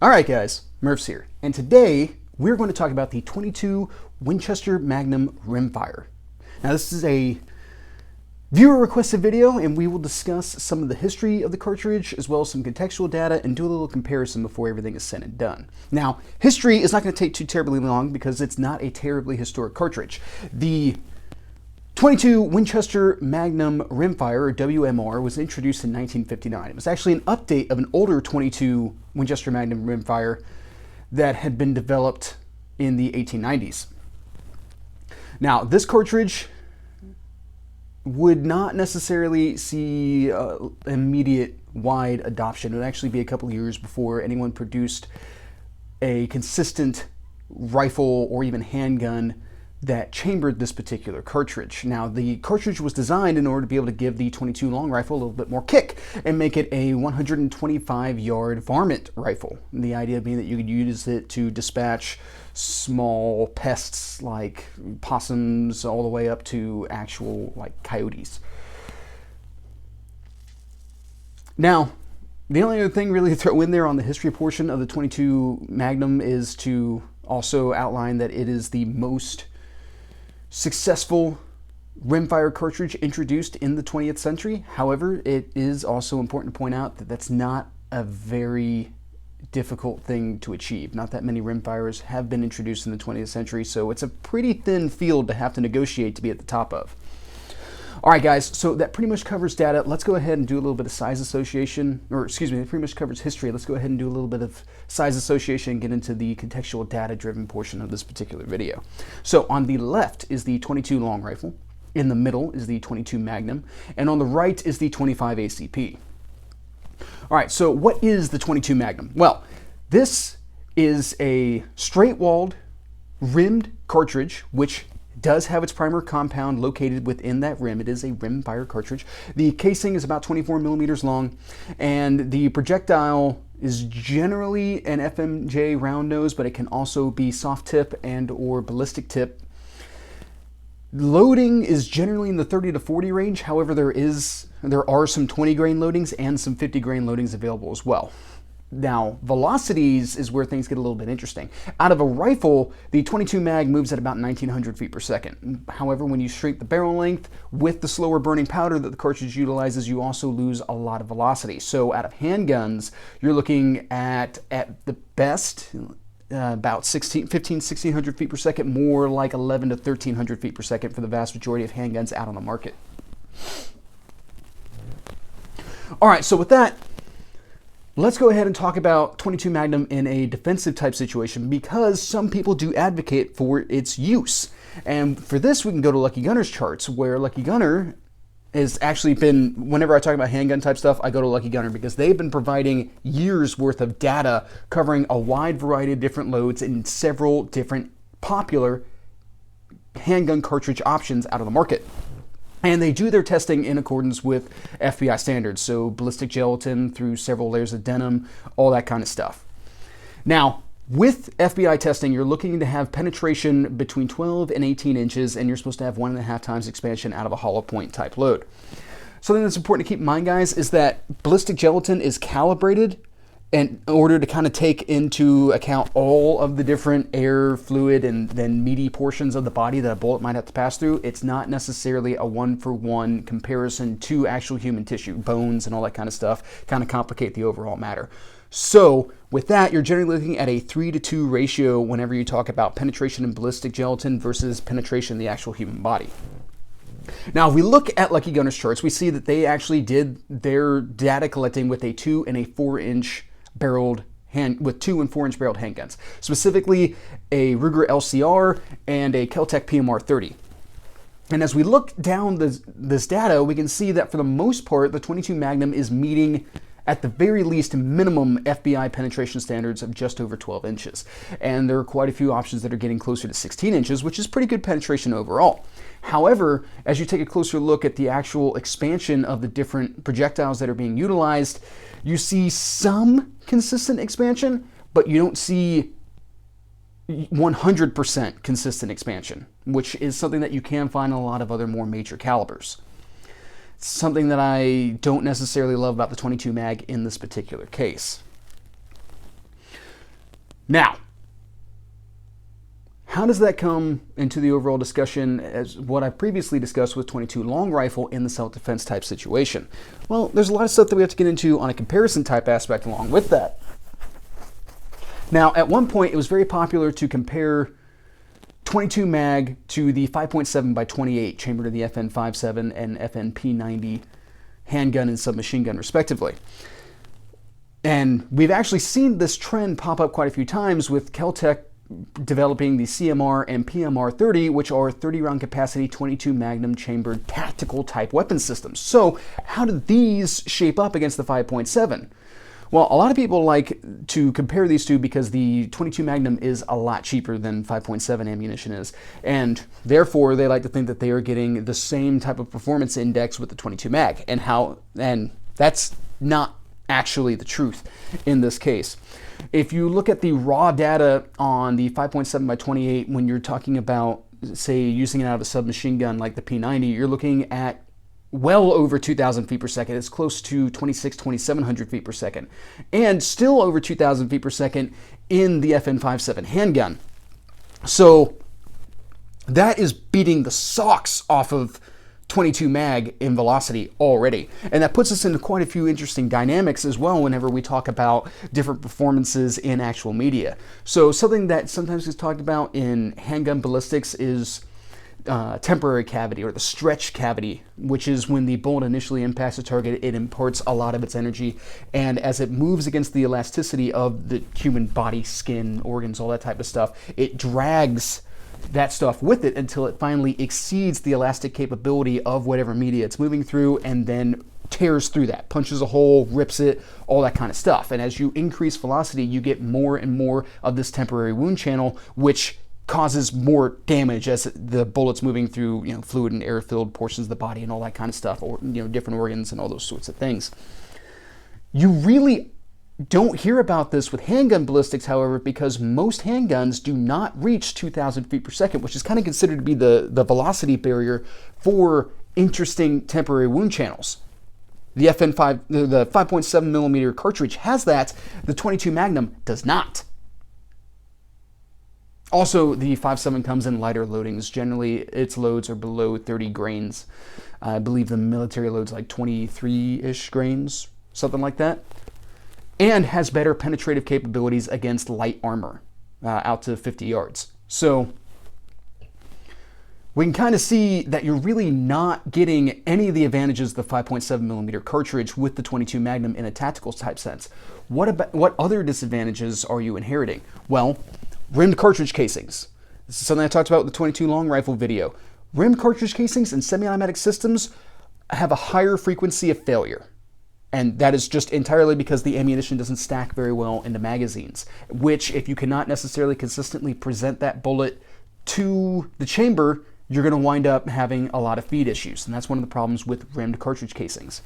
Alright guys, Murph's here, and today we're going to talk about the 22 Winchester Magnum rimfire. Now this is a viewer requested video, and we will discuss some of the history of the cartridge as well as some contextual data and do a little comparison before everything is said and done. Now, history is not going to take too terribly long because it's not a terribly historic cartridge. The 22 Winchester Magnum rimfire, or WMR, was introduced in 1959. It was actually an update of an older 22 Winchester Magnum rimfire that had been developed in the 1890s. Now, this cartridge would not necessarily see immediate wide adoption. It would actually be a couple of years before anyone produced a consistent rifle or even handgun that chambered this particular cartridge. Now, the cartridge was designed in order to be able to give the 22 long rifle a little bit more kick and make it a 125-yard varmint rifle. And the idea being that you could use it to dispatch small pests like possums all the way up to actual like coyotes. Now, the only other thing really to throw in there on the history portion of the 22 Magnum is to also outline that it is the most successful rimfire cartridge introduced in the 20th century. However, it is also important to point out that that's not a very difficult thing to achieve. Not that many rimfires have been introduced in the 20th century, so it's a pretty thin field to have to negotiate to be at the top of. All right, guys, so that pretty much covers data. Let's go ahead and do a little bit of size association, or excuse me, it pretty much covers history. Let's go ahead and do a little bit of size association and get into the contextual data-driven portion of this particular video. So on the left is the 22 long rifle, in the middle is the 22 Magnum, and on the right is the 25 ACP. All right, so what is the 22 Magnum? Well, this is a straight-walled, rimmed cartridge, which does have its primer compound located within that rim. It is a rimfire cartridge. The casing is about 24 millimeters long, and the projectile is generally an FMJ round nose, but it can also be soft tip and or ballistic tip. Loading is generally in the 30 to 40 range. However, there are some 20 grain loadings and some 50 grain loadings available as well. Now, velocities is where things get a little bit interesting. Out of a rifle, the 22 mag moves at about 1900 feet per second. However, when you shrink the barrel length with the slower burning powder that the cartridge utilizes, you also lose a lot of velocity. So out of handguns, you're looking at the best, about 1600 feet per second, more like 11 to 1300 feet per second for the vast majority of handguns out on the market. All right, so with that, let's go ahead and talk about 22 Magnum in a defensive type situation, because some people do advocate for its use. And for this, we can go to Lucky Gunner's charts, where Lucky Gunner has actually been, whenever I talk about handgun type stuff, I go to Lucky Gunner because they've been providing years worth of data covering a wide variety of different loads in several different popular handgun cartridge options out of the market. And they do their testing in accordance with FBI standards, so ballistic gelatin through several layers of denim, all that kind of stuff. Now, with FBI testing, you're looking to have penetration between 12 and 18 inches, and you're supposed to have 1.5 times expansion out of a hollow point type load. Something that's important to keep in mind, guys, is that ballistic gelatin is calibrated in order to kind of take into account all of the different air, fluid, and then meaty portions of the body that a bullet might have to pass through. It's not necessarily a one-for-one comparison to actual human tissue. Bones and all that kind of stuff kind of complicate the overall matter. So with that, you're generally looking at a 3-to-2 ratio whenever you talk about penetration in ballistic gelatin versus penetration in the actual human body. Now, if we look at Lucky Gunner's charts, we see that they actually did their data collecting with a 2 and a 4-inch barreled with 2 and 4-inch barreled handguns, specifically a Ruger LCR and a Kel-Tec PMR 30. And as we look down this data, we can see that for the most part, the 22 Magnum is meeting at the very least minimum FBI penetration standards of just over 12 inches. And there are quite a few options that are getting closer to 16 inches, which is pretty good penetration overall. However, as you take a closer look at the actual expansion of the different projectiles that are being utilized, you see some consistent expansion, but you don't see 100% consistent expansion, which is something that you can find in a lot of other more major calibers. Something that I don't necessarily love about the 22 mag in this particular case. Now, how does that come into the overall discussion as what I previously discussed with 22 long rifle in the self-defense type situation? Well, there's a lot of stuff that we have to get into on a comparison type aspect along with that. Now, at one point, it was very popular to compare 22 mag to the 5.7 by 28 chambered in the FN57 and FN-P90 handgun and submachine gun, respectively. And we've actually seen this trend pop up quite a few times with Kel-Tec developing the CMR and PMR-30, which are 30-round capacity 22 Magnum chambered tactical type weapon systems. So how do these shape up against the 5.7? Well, a lot of people like to compare these two because the 22 Magnum is a lot cheaper than 5.7 ammunition is, and therefore they like to think that they are getting the same type of performance index with the 22 mag, and that's not actually the truth in this case. If you look at the raw data on the 5.7 by 28, when you're talking about, say, using it out of a submachine gun like the P90, you're looking at well over 2,000 feet per second. It's close to 2,700 feet per second. And still over 2,000 feet per second in the FN-57 handgun. So that is beating the socks off of 22 mag in velocity already. And that puts us into quite a few interesting dynamics as well whenever we talk about different performances in actual media. So something that sometimes is talked about in handgun ballistics is temporary cavity, or the stretch cavity, which is when the bullet initially impacts the target, it imparts a lot of its energy, and as it moves against the elasticity of the human body, skin, organs, all that type of stuff, it drags that stuff with it until it finally exceeds the elastic capability of whatever media it's moving through, and then tears through that, punches a hole, rips it, all that kind of stuff. And as you increase velocity, you get more and more of this temporary wound channel, which causes more damage as the bullet's moving through, fluid and air-filled portions of the body and all that kind of stuff, or different organs and all those sorts of things. You really don't hear about this with handgun ballistics, however, because most handguns do not reach 2,000 feet per second, which is kind of considered to be the velocity barrier for interesting temporary wound channels. The the 5.7 millimeter cartridge has that. The 22 Magnum does not. Also, the 5.7 comes in lighter loadings. Generally, its loads are below 30 grains. I believe the military load's like 23-ish grains, something like that. And has better penetrative capabilities against light armor, out to 50 yards. So we can kind of see that you're really not getting any of the advantages of the 5.7 millimeter cartridge with the 22 Magnum in a tactical type sense. What other disadvantages are you inheriting? Well, rimmed cartridge casings. This is something I talked about with the 22 long rifle video. Rimmed cartridge casings in semi-automatic systems have a higher frequency of failure. And that is just entirely because the ammunition doesn't stack very well into magazines, which if you cannot necessarily consistently present that bullet to the chamber, you're going to wind up having a lot of feed issues. And that's one of the problems with rimmed cartridge casings.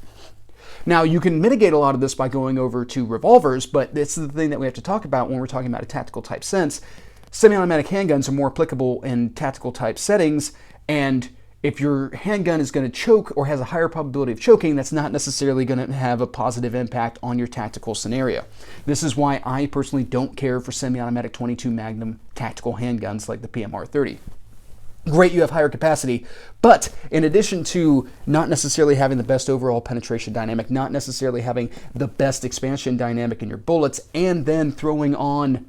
Now, you can mitigate a lot of this by going over to revolvers, but this is the thing that we have to talk about when we're talking about a tactical type sense. Semi-automatic handguns are more applicable in tactical type settings, and if your handgun is going to choke or has a higher probability of choking, that's not necessarily going to have a positive impact on your tactical scenario. This is why I personally don't care for semi-automatic 22 Magnum tactical handguns like the PMR-30. Great, you have higher capacity, but in addition to not necessarily having the best overall penetration dynamic, not necessarily having the best expansion dynamic in your bullets, and then throwing on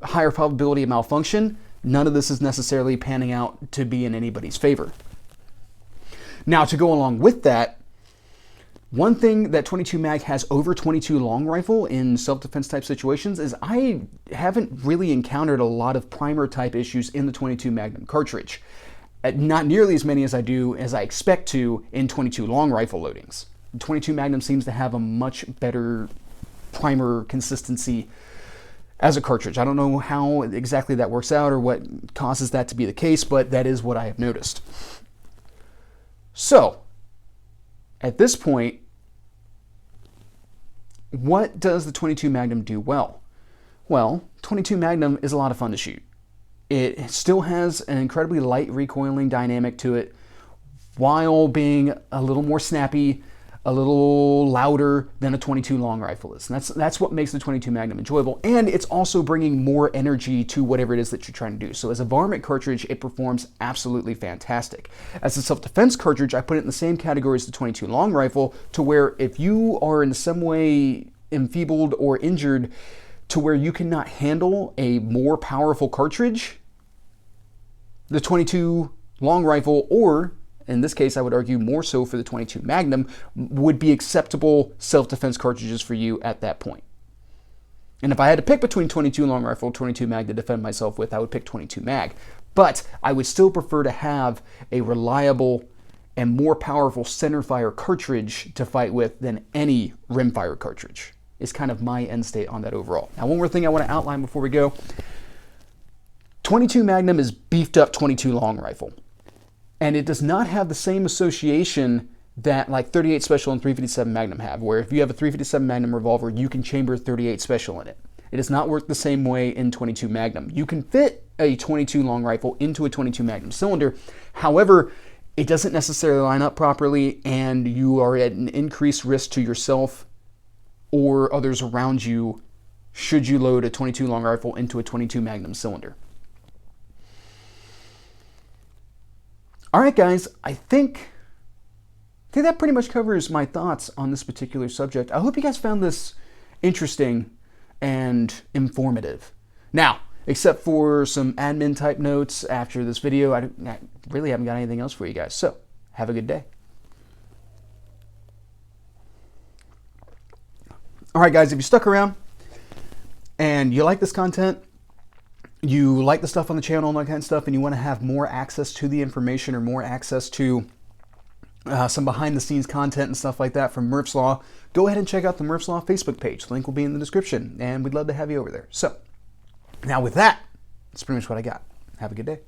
higher probability of malfunction, none of this is necessarily panning out to be in anybody's favor. Now, to go along with that, one thing that 22 mag has over 22 long rifle in self-defense type situations is I haven't really encountered a lot of primer type issues in the 22 Magnum cartridge. Not nearly as many as I expect to in 22 long rifle loadings. The 22 Magnum seems to have a much better primer consistency as a cartridge. I don't know how exactly that works out or what causes that to be the case, but that is what I have noticed. So, at this point, what does the 22 Magnum do well? Well, 22 Magnum is a lot of fun to shoot. It still has an incredibly light recoiling dynamic to it, while being a little more snappy, a little louder than a 22 long rifle is. And that's what makes the 22 Magnum enjoyable. And it's also bringing more energy to whatever it is that you're trying to do. So as a varmint cartridge, it performs absolutely fantastic. As a self-defense cartridge, I put it in the same category as the 22 long rifle, to where if you are in some way enfeebled or injured to where you cannot handle a more powerful cartridge, the 22 long rifle, or in this case, I would argue more so for the 22 Magnum, would be acceptable self-defense cartridges for you at that point. And if I had to pick between 22 long rifle and 22 mag to defend myself with, I would pick 22 mag. But I would still prefer to have a reliable and more powerful centerfire cartridge to fight with than any rimfire cartridge. Is kind of my end state on that overall. Now, one more thing I want to outline before we go. 22 Magnum is beefed up 22 long rifle. And it does not have the same association that like 38 Special and 357 Magnum have, where if you have a 357 Magnum revolver, you can chamber 38 Special in it. It does not work the same way in 22 Magnum. You can fit a 22 long rifle into a 22 Magnum cylinder. However, it doesn't necessarily line up properly, and you are at an increased risk to yourself or others around you should you load a 22 long rifle into a 22 Magnum cylinder. All right, guys, I think that pretty much covers my thoughts on this particular subject. I hope you guys found this interesting and informative. Now, except for some admin type notes after this video, I really haven't got anything else for you guys. So, have a good day. All right, guys, if you stuck around and you like this content, you like the stuff on the channel and that kind of stuff, and you want to have more access to the information or more access to some behind the scenes content and stuff like that from Murph's Law, go ahead and check out the Murph's Law Facebook page. Link will be in the description, and we'd love to have you over there. So, now with that, that's pretty much what I got. Have a good day.